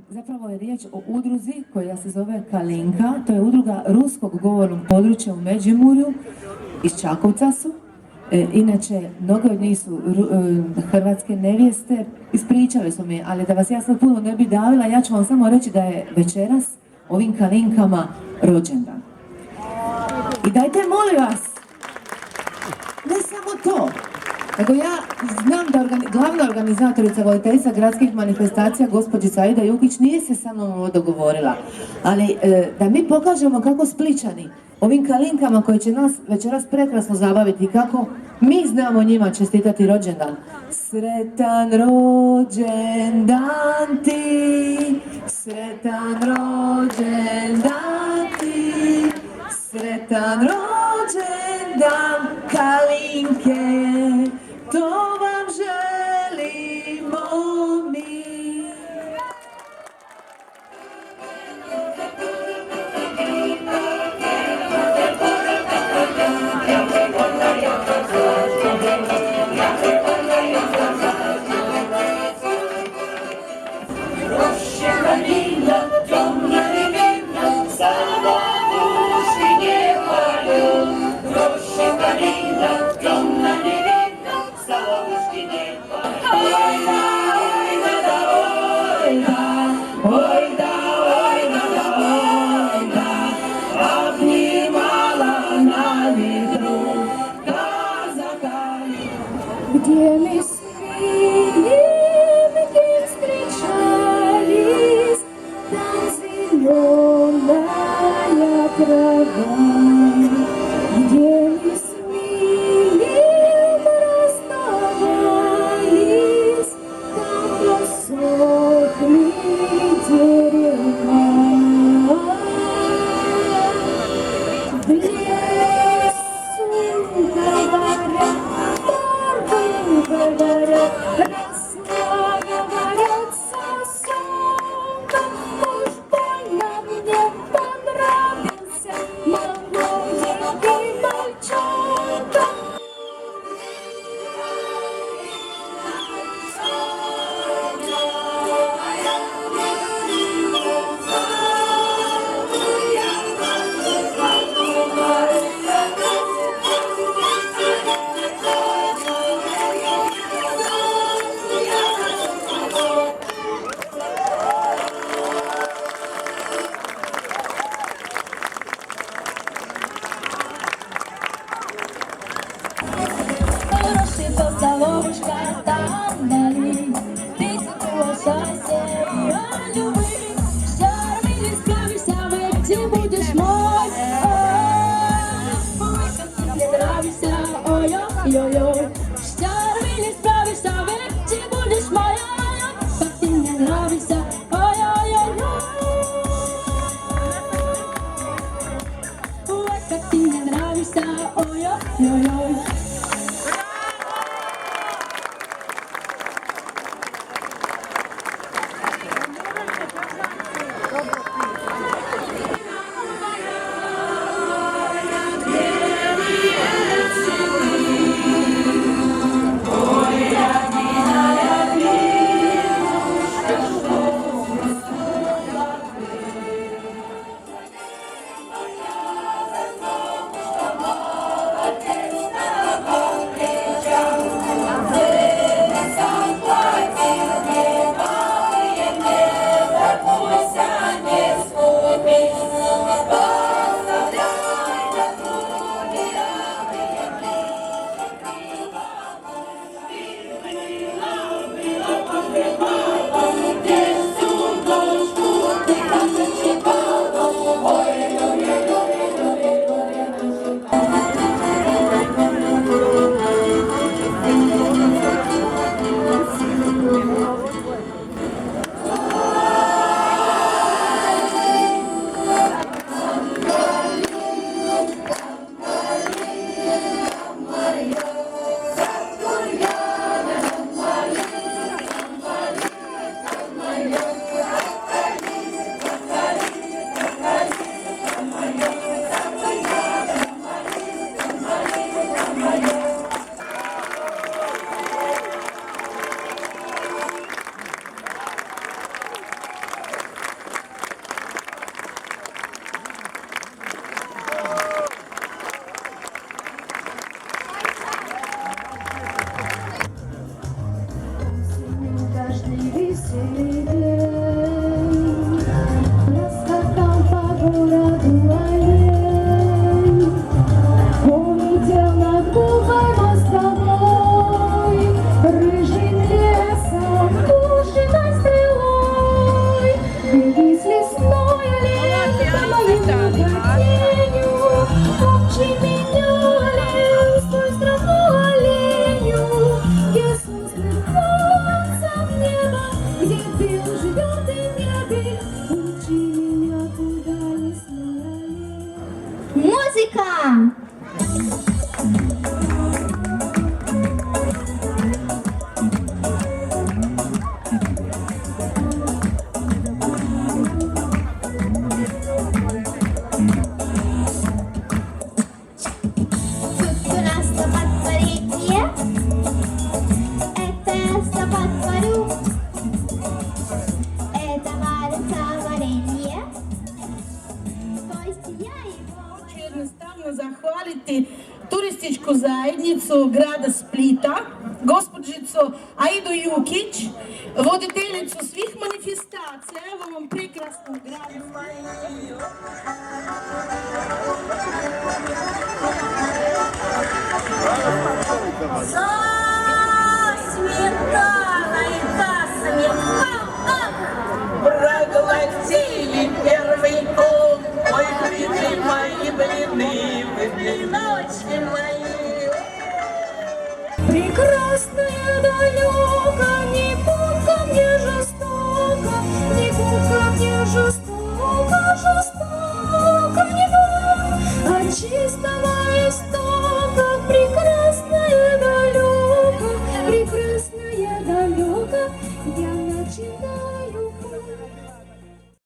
Zapravo je riječ o udruzi koja se zove Kalinka, to je udruga ruskog govornog područja u Međimurju, iz Čakovca su. Inače, mnogo od njih su hrvatske nevjeste, ispričali su mi, ali da vas ja sad puno ne bi davila, ja ću vam samo reći da je večeras ovim Kalinkama rođendan. I dajte, molim vas, ne samo to, nego ja znam da glavna organizatorica voditeljica gradskih manifestacija, gospođica Aida Jukić, nije se sa mnom ovo dogovorila, ali da mi pokažemo kako Splićani, ovim Kalinkama koji će nas večeras prekrasno zabaviti, kako mi znamo njima čestitati rođendan. Sretan rođendan ti, sretan rođendan ti, sretan rođendan Kalinke, to vam želimo mi. Где мы с ним, где встречались, там зеленая трава. Где мы с ним расставались, там просохли дерева. В лесу говорят, росла, говорят, сосонка, уж больно мне понравился. Tutto sto parecchie e testa patvaru e tamare tamarelije. Hoću jednostavno zahvaliti turističku zajednicu grada Splita, gospođicu Aidu Jukić, voditeljicu svih manifestacija, evo vam prekrasnog grada.